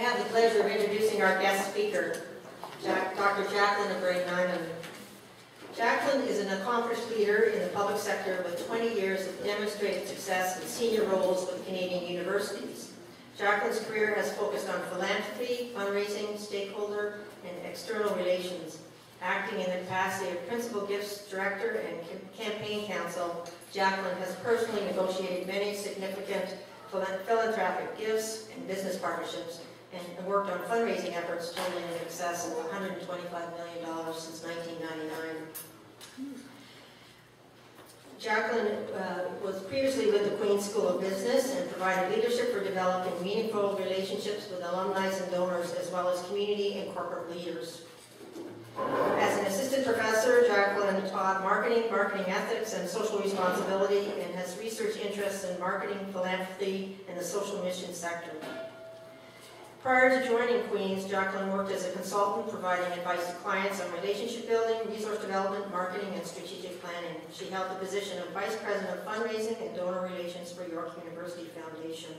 have the pleasure of introducing our guest speaker, Dr. Jacline Abray-Nyman. Jacline is an accomplished leader in the public sector with 20 years of demonstrated success in senior roles with Canadian universities. Jacline's career has focused on philanthropy, fundraising, stakeholder, and external relations. Acting in the capacity of Principal Gifts Director and Campaign Counsel, Jacline has personally negotiated many significant philanthropic gifts and business partnerships and worked on fundraising efforts totaling in excess of $125 million since 1999. Jacline was previously with the Queen's School of Business and provided leadership for developing meaningful relationships with alumni and donors, as well as community and corporate leaders. As an assistant professor, Jacline taught marketing ethics, and social responsibility, and has research interests in marketing, philanthropy, and the social mission sector. Prior to joining Queen's, Jacline worked as a consultant, providing advice to clients on relationship building, resource development, marketing, and strategic planning. She held the position of Vice President of Fundraising and Donor Relations for York University Foundation.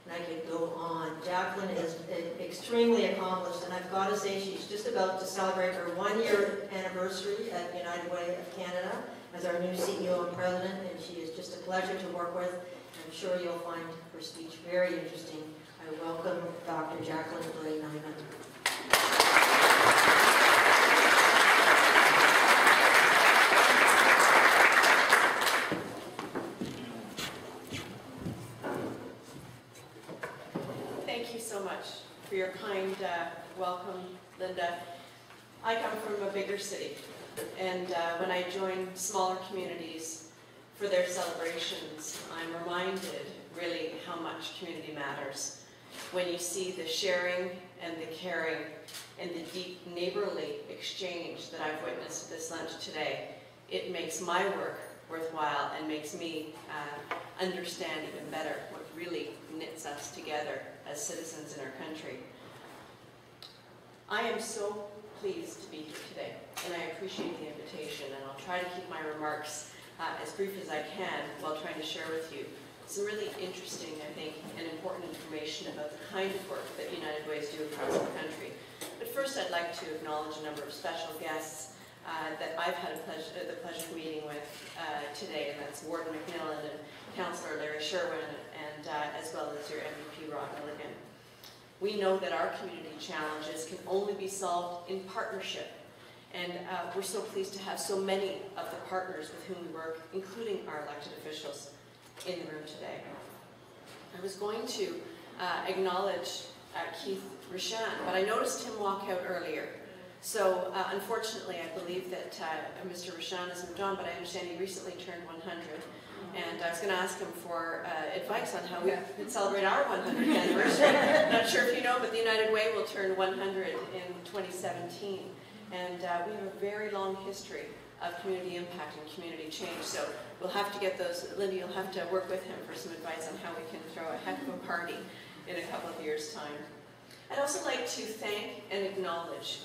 And I could go on. Jacline is extremely accomplished, and I've got to say she's just about to celebrate her one-year anniversary at United Way of Canada as our new CEO and President, and she is just a pleasure to work with. I'm sure you'll find her speech very interesting. I welcome Dr. Jacline Abray-Nyman. Thank you so much for your kind welcome, Linda. I come from a bigger city, and when I join smaller communities for their celebrations, I'm reminded really how much community matters. When you see the sharing and the caring and the deep neighborly exchange that I've witnessed at this lunch today, it makes my work worthwhile and makes me understand even better what really knits us together as citizens in our country. I am so pleased to be here today, and I appreciate the invitation, and I'll try to keep my remarks as brief as I can while trying to share with you some really interesting, I think, and important information about the kind of work that United Ways do across the country. But first, I'd like to acknowledge a number of special guests that I've had the pleasure of meeting with today, and that's Warden McMillan and Councillor Larry Sherwin, and as well as your MVP Rod Milligan. We know that our community challenges can only be solved in partnership, and we're so pleased to have so many of the partners with whom we work, including our elected officials, in the room today. I was going to acknowledge Keith Rishan, but I noticed him walk out earlier. So unfortunately, I believe that Mr. Rishan has moved on, but I understand he recently turned 100. And I was going to ask him for advice on how we could celebrate our 100th anniversary. Not sure if you know, but the United Way will turn 100 in 2017. And we have a very long history of community impact and community change. So we'll have to get those, Linda, you'll have to work with him for some advice on how we can throw a heck of a party in a couple of years' time. I'd also like to thank and acknowledge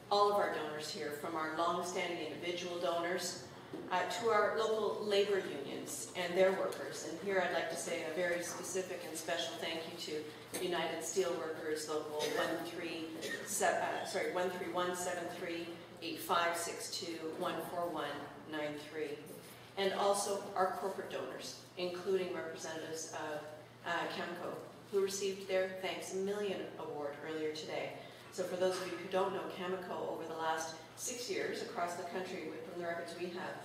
all of our donors here, from our long-standing individual donors to our local labor unions and their workers. And here I'd like to say a very specific and special thank you to United Steelworkers Local 13173, 8562, 14193. And also our corporate donors, including representatives of Cameco, who received their Thanks a Million Award earlier today. So for those of you who don't know, Cameco over the last 6 years across the country, from the records we have,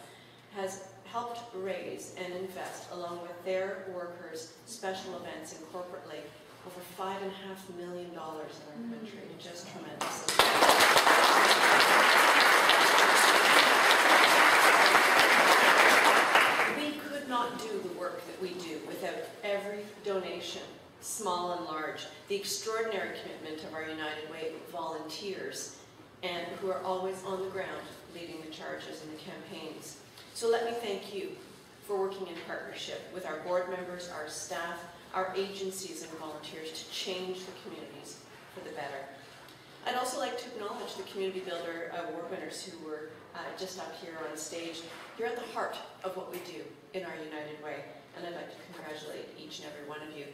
has helped raise and invest, along with their workers, special events and corporately, over $5.5 million in our country. Just tremendous. We could not do the work that we do without every donation, small and large, the extraordinary commitment of our United Way volunteers, and who are always on the ground leading the charges and the campaigns. So let me thank you for working in partnership with our board members, our staff, our agencies and volunteers to change the communities for the better. I'd also like to acknowledge the Community Builder Award winners who were just up here on stage. You're at the heart of what we do in our United Way, and I'd like to congratulate each and every one of you.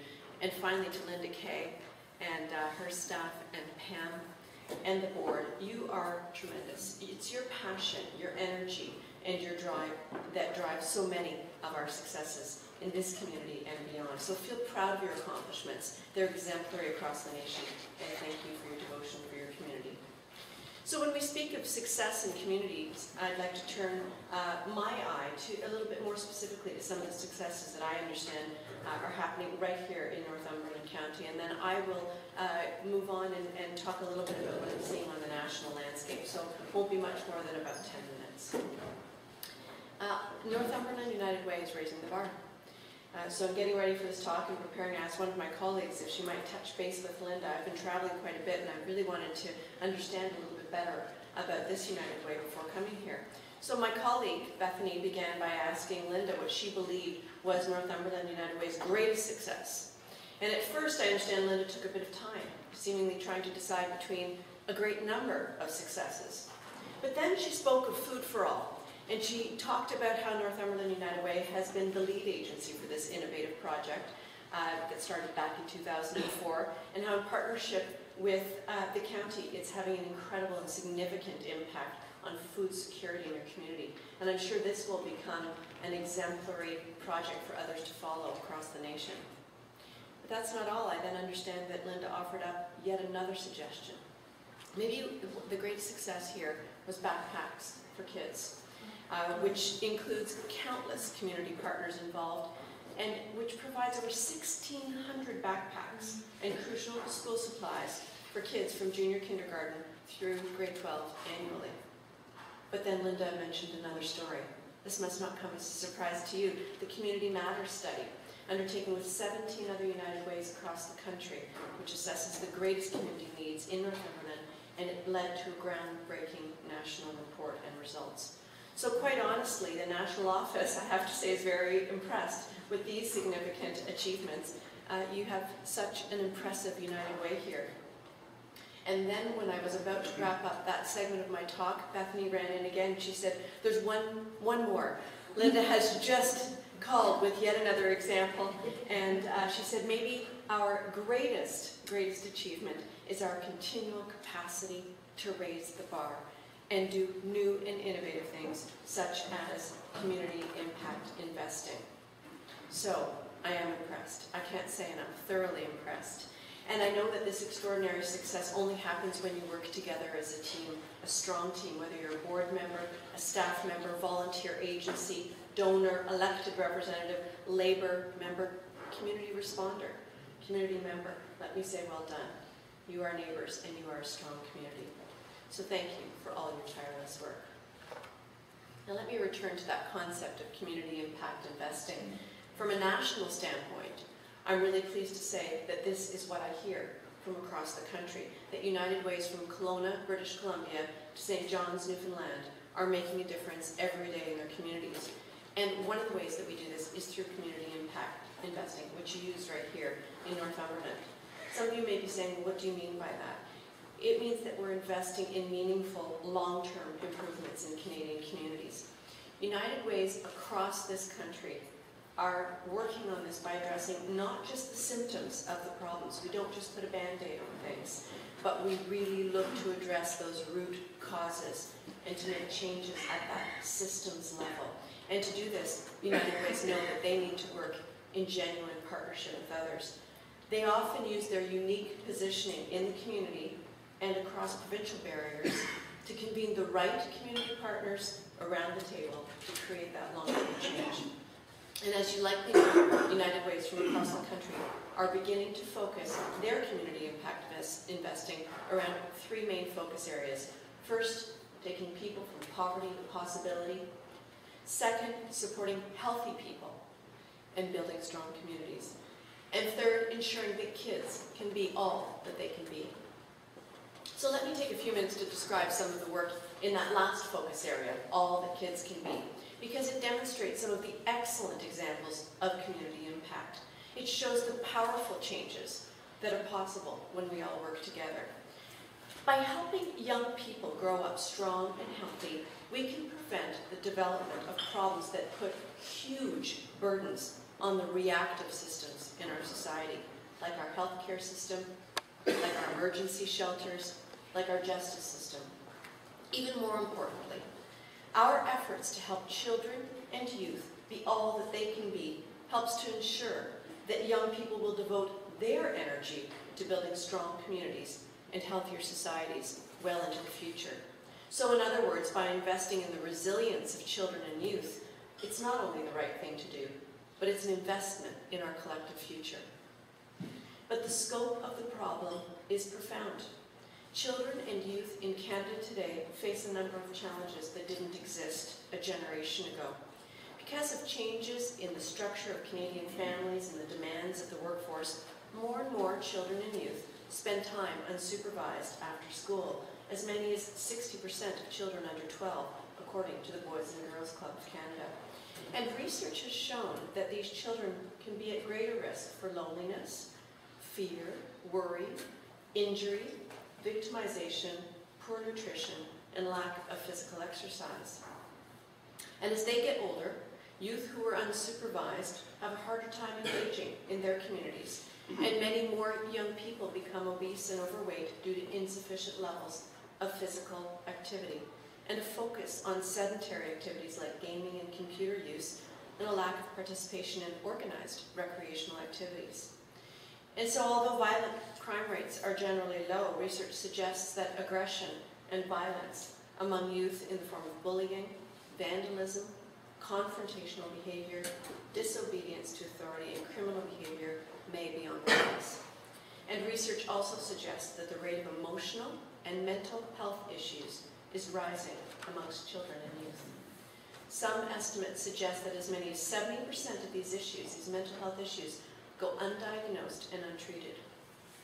And finally to Linda Kay and her staff, and Pam, and the board. You are tremendous. It's your passion, your energy, and your drive that drives so many of our successes in this community and beyond. So feel proud of your accomplishments. They're exemplary across the nation, and thank you for your devotion for your community. So when we speak of success in communities, I'd like to turn my eye to a little bit more specifically to some of the successes that I understand are happening right here in Northumberland County, and then I will move on and talk a little bit about what I'm seeing on the national landscape. So it won't be much more than about 10 minutes. Northumberland United Way is raising the bar. So I'm getting ready for this talk and preparing to ask one of my colleagues if she might touch base with Linda. I've been traveling quite a bit, and I really wanted to understand a little bit better about this United Way before coming here. So my colleague, Bethany, began by asking Linda what she believed was Northumberland United Way's greatest success. And at first, I understand Linda took a bit of time, seemingly trying to decide between a great number of successes. But then she spoke of Food for All. And she talked about how Northumberland United Way has been the lead agency for this innovative project that started back in 2004, and how in partnership with the county, it's having an incredible and significant impact on food security in your community. And I'm sure this will become an exemplary project for others to follow across the nation. But that's not all. I then understand that Linda offered up yet another suggestion. Maybe the greatest success here was backpacks for kids. Which includes countless community partners involved, and which provides over 1,600 backpacks and crucial school supplies for kids from junior kindergarten through grade 12 annually. But then Linda mentioned another story. This must not come as a surprise to you. The Community Matters study, undertaken with 17 other United Ways across the country, which assesses the greatest community needs in Northumberland, and it led to a groundbreaking national report and results. So quite honestly, the national office, I have to say, is very impressed with these significant achievements. You have such an impressive United Way here. And then when I was about to wrap up that segment of my talk, Bethany ran in again. She said, there's one more. Linda has just called with yet another example. And she said, maybe our greatest achievement is our continual capacity to raise the bar and do new and innovative things, such as community impact investing. So, I am impressed. I can't say enough, thoroughly impressed. And I know that this extraordinary success only happens when you work together as a team, a strong team, whether you're a board member, a staff member, volunteer agency, donor, elected representative, labor member, community responder, community member. Let me say well done. You are neighbors and you are a strong community. So thank you for all your tireless work. Now let me return to that concept of community impact investing. From a national standpoint, I'm really pleased to say that this is what I hear from across the country, that United Ways from Kelowna, British Columbia to St. John's, Newfoundland are making a difference every day in their communities. And one of the ways that we do this is through community impact investing, which you use right here in Northumberland. Some of you may be saying, well, what do you mean by that? It means that we're investing in meaningful, long-term improvements in Canadian communities. United Ways across this country are working on this by addressing not just the symptoms of the problems. We don't just put a Band-Aid on things, but we really look to address those root causes and to make changes at that systems level. And to do this, United Ways know that they need to work in genuine partnership with others. They often use their unique positioning in the community and across provincial barriers to convene the right community partners around the table to create that long-term change. And as you likely know, United Ways from across the country are beginning to focus their community impact investing around three main focus areas. First, taking people from poverty to possibility. Second, supporting healthy people and building strong communities. And third, ensuring that kids can be all that they can be. So let me take a few minutes to describe some of the work in that last focus area, all that kids can be, because it demonstrates some of the excellent examples of community impact. It shows the powerful changes that are possible when we all work together. By helping young people grow up strong and healthy, we can prevent the development of problems that put huge burdens on the reactive systems in our society, like our healthcare system, like our emergency shelters, like our justice system. Even more importantly, our efforts to help children and youth be all that they can be helps to ensure that young people will devote their energy to building strong communities and healthier societies well into the future. So in other words, by investing in the resilience of children and youth, it's not only the right thing to do, but it's an investment in our collective future. But the scope of the problem is profound. Children and youth in Canada today face a number of challenges that didn't exist a generation ago. Because of changes in the structure of Canadian families and the demands of the workforce, more and more children and youth spend time unsupervised after school, as many as 60% of children under 12, according to the Boys and Girls Club of Canada. And research has shown that these children can be at greater risk for loneliness, fear, worry, injury, victimization, poor nutrition, and lack of physical exercise. And as they get older, youth who are unsupervised have a harder time engaging in their communities, and many more young people become obese and overweight due to insufficient levels of physical activity, and a focus on sedentary activities like gaming and computer use, and a lack of participation in organized recreational activities. And so although violent crime rates are generally low, research suggests that aggression and violence among youth in the form of bullying, vandalism, confrontational behavior, disobedience to authority, and criminal behavior may be on the rise. And research also suggests that the rate of emotional and mental health issues is rising amongst children and youth. Some estimates suggest that as many as 70% of these issues, these mental health issues, go undiagnosed and untreated.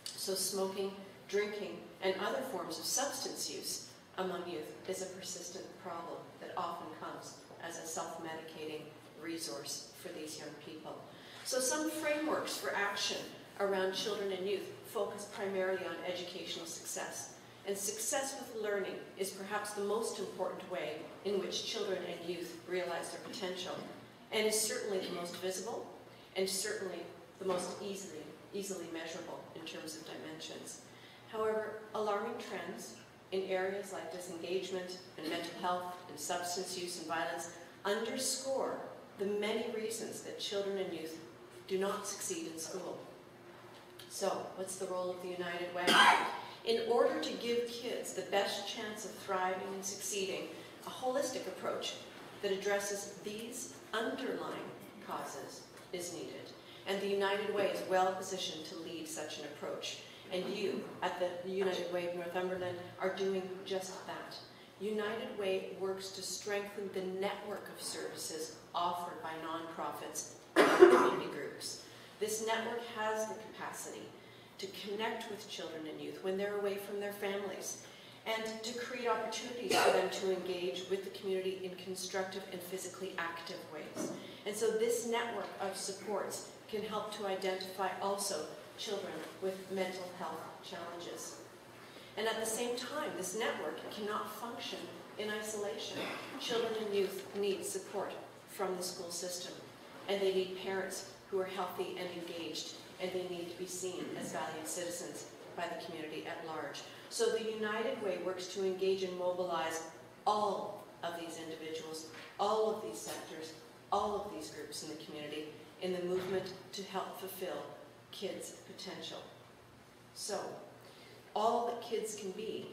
So smoking, drinking, and other forms of substance use among youth is a persistent problem that often comes as a self-medicating resource for these young people. So some frameworks for action around children and youth focus primarily on educational success. And success with learning is perhaps the most important way in which children and youth realize their potential, and is certainly the most visible and certainly the most easily measurable in terms of dimensions. However, alarming trends in areas like disengagement and mental health and substance use and violence underscore the many reasons that children and youth do not succeed in school. So, what's the role of the United Way? In order to give kids the best chance of thriving and succeeding, a holistic approach that addresses these underlying causes is needed. And the United Way is well positioned to lead such an approach. And you, at the United Way of Northumberland, are doing just that. United Way works to strengthen the network of services offered by nonprofits and community groups. This network has the capacity to connect with children and youth when they're away from their families, and to create opportunities for them to engage with the community in constructive and physically active ways. And so this network of supports can help to identify also children with mental health challenges. And at the same time, this network cannot function in isolation. Children and youth need support from the school system, and they need parents who are healthy and engaged, and they need to be seen as valued citizens by the community at large. So the United Way works to engage and mobilize all of these individuals, all of these sectors, all of these groups in the community in the movement to help fulfill kids' potential. So, all that kids can be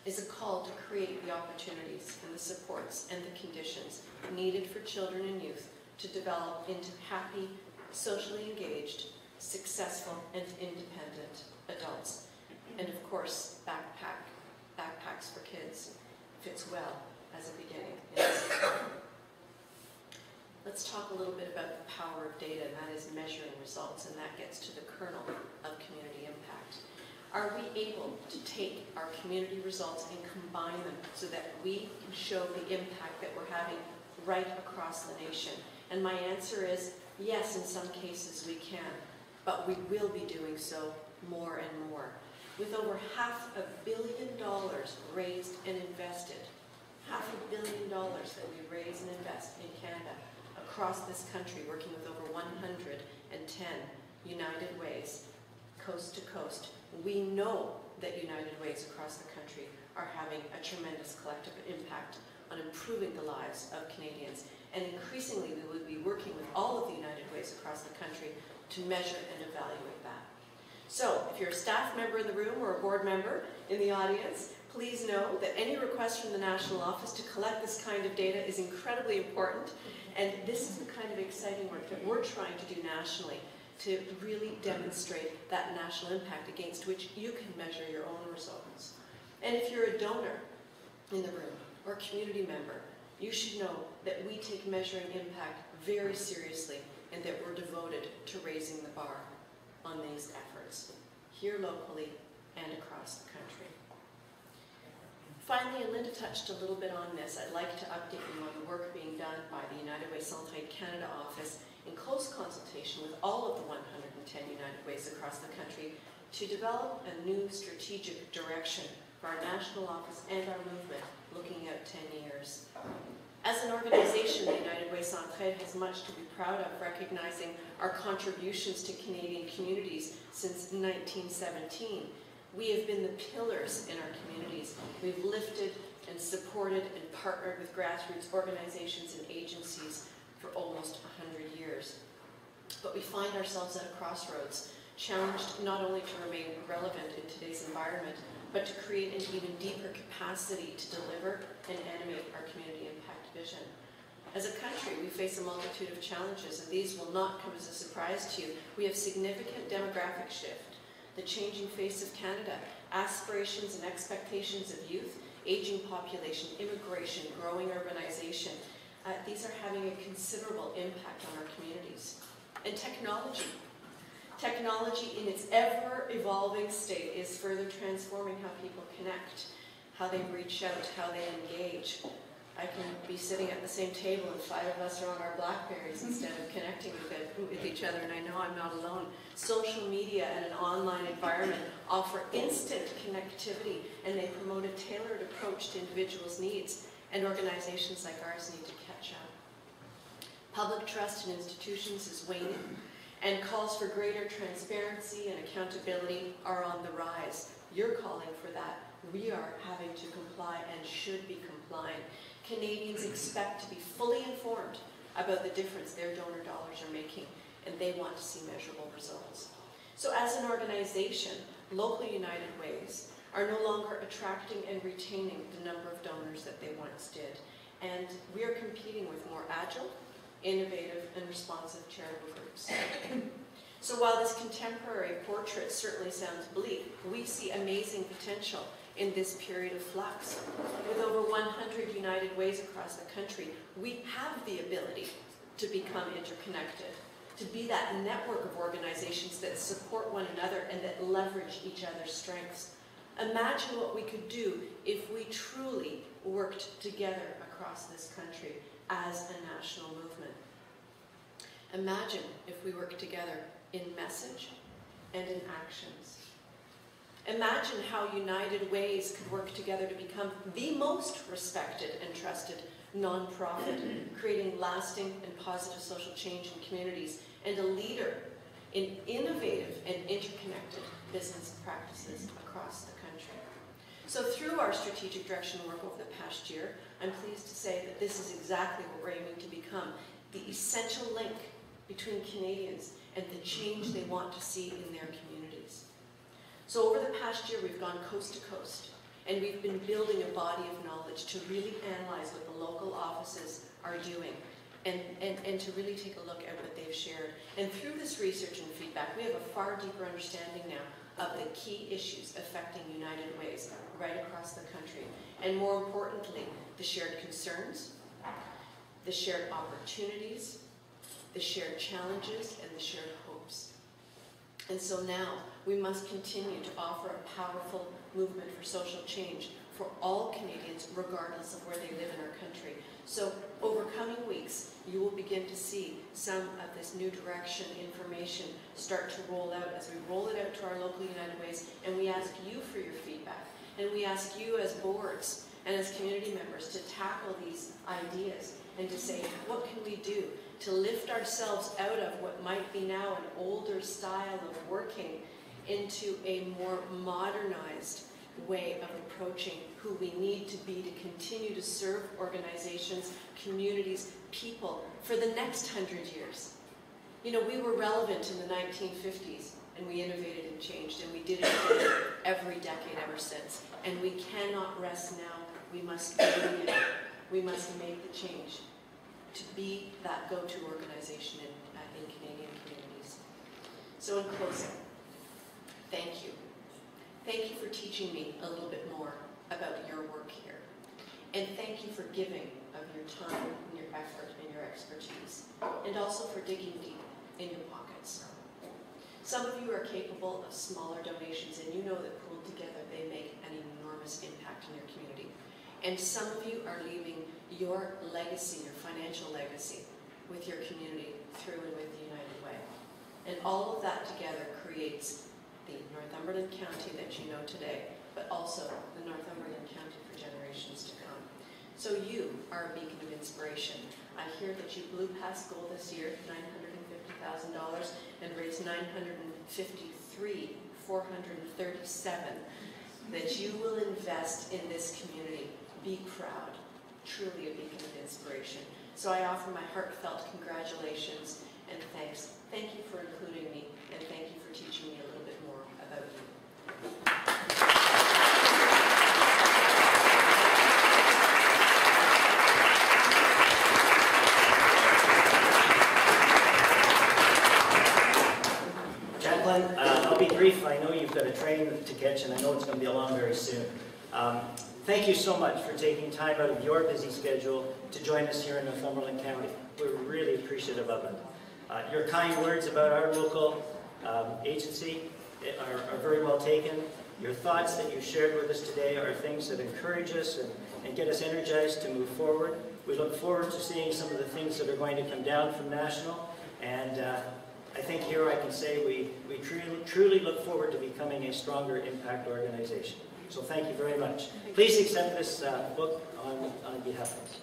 is a call to create the opportunities and the supports and the conditions needed for children and youth to develop into happy, socially engaged, successful, and independent adults. And of course, backpacks for kids fits well as a beginning. Let's talk a little bit about the power of data, and that is measuring results, and that gets to the kernel of community impact. Are we able to take our community results and combine them so that we can show the impact that we're having right across the nation? And my answer is yes, in some cases we can, but we will be doing so more and more. With over $500 million raised and invested, $500 million that we raise and invest in Canada, across this country, working with over 110 United Ways, coast to coast, We know that United Ways across the country are having a tremendous collective impact on improving the lives of Canadians. And increasingly, we would be working with all of the United Ways across the country to measure and evaluate that. So, if you're a staff member in the room or a board member in the audience, please know that any request from the National Office to collect this kind of data is incredibly important. And this is the kind of exciting work that we're trying to do nationally to really demonstrate that national impact against which you can measure your own results. And if you're a donor in the room or a community member, you should know that we take measuring impact very seriously and that we're devoted to raising the bar on these efforts, here locally and across the country. Finally, and Linda touched a little bit on this, I'd like to update you on the work being done by the United Way Centraide Canada office in close consultation with all of the 110 United Ways across the country to develop a new strategic direction for our national office and our movement looking out 10 years. As an organization, the United Way Centraide has much to be proud of, recognizing our contributions to Canadian communities since 1917. We have been the pillars in our communities. We've lifted and supported and partnered with grassroots organizations and agencies for almost 100 years. But we find ourselves at a crossroads, challenged not only to remain relevant in today's environment, but to create an even deeper capacity to deliver and animate our community impact vision. As a country, we face a multitude of challenges, and these will not come as a surprise to you. We have significant demographic shift, the changing face of Canada, aspirations and expectations of youth, aging population, immigration, growing urbanization. These are having a considerable impact on our communities. And technology. Technology in its ever-evolving state is further transforming how people connect, how they reach out, how they engage. I can be sitting at the same table and 5 of us are on our Blackberries instead of connecting with each other, and I know I'm not alone. Social media and an online environment offer instant connectivity, and they promote a tailored approach to individuals' needs, and organizations like ours need to catch up. Public trust in institutions is waning, and calls for greater transparency and accountability are on the rise. You're calling for that. We are having to comply and should be complying. Canadians expect to be fully informed about the difference their donor dollars are making, and they want to see measurable results. So as an organization, local United Ways are no longer attracting and retaining the number of donors that they once did. And we are competing with more agile, innovative, and responsive charitable groups. So while this contemporary portrait certainly sounds bleak, we see amazing potential in this period of flux. With over 100 United Ways across the country, we have the ability to become interconnected, to be that network of organizations that support one another and that leverage each other's strengths. Imagine what we could do if we truly worked together across this country as a national movement. Imagine if we worked together in message and in actions. Imagine how United Ways could work together to become the most respected and trusted nonprofit, creating lasting and positive social change in communities, and a leader in innovative and interconnected business practices across the country. So through our strategic direction work over the past year, I'm pleased to say that this is exactly what we're aiming to become, the essential link between Canadians and the change they want to see in their communities. So over the past year, we've gone coast to coast, and we've been building a body of knowledge to really analyze what the local offices are doing and to really take a look at what they've shared. And through this research and feedback, we have a far deeper understanding now of the key issues affecting United Ways right across the country. And more importantly, the shared concerns, the shared opportunities, the shared challenges, and the shared hopes. And so now, we must continue to offer a powerful movement for social change for all Canadians, regardless of where they live in our country. So over coming weeks, you will begin to see some of this new direction information start to roll out as we roll it out to our local United Ways, and we ask you for your feedback. And we ask you as boards and as community members to tackle these ideas and to say, what can we do to lift ourselves out of what might be now an older style of working into a more modernized way of approaching who we need to be to continue to serve organizations, communities, people for the next 100 years. You know, we were relevant in the 1950s, and we innovated and changed, and we did it again every decade ever since. And we cannot rest now. We must do it again. We must make the change to be that go-to organization in Canadian communities. So in closing, thank you. Thank you for teaching me a little bit more about your work here. And thank you for giving of your time and your effort and your expertise. And also for digging deep in your pockets. Some of you are capable of smaller donations, and you know that pooled together they make an enormous impact in your community. And some of you are leaving your legacy, your financial legacy, with your community through and with the United Way. And all of that together creates the Northumberland County that you know today, but also the Northumberland County for generations to come. So you are a beacon of inspiration. I hear that you blew past goal this year, $950,000, and raised $953,437 that you will invest in this community. Be proud, truly a beacon of inspiration. So I offer my heartfelt congratulations and thanks. Thank you for including me, and thank you for teaching me a little bit more about you. Jacline, I'll be brief. I know you've got a train to catch, and I know it's going to be along very soon. Thank you so much for taking time out of your busy schedule to join us here in Northumberland County. We're really appreciative of it. Your kind words about our local agency are very well taken. Your thoughts that you shared with us today are things that encourage us and get us energized to move forward. We look forward to seeing some of the things that are going to come down from National, and I think here I can say we truly look forward to becoming a stronger impact organization. So thank you very much. Please accept this book on behalf of us.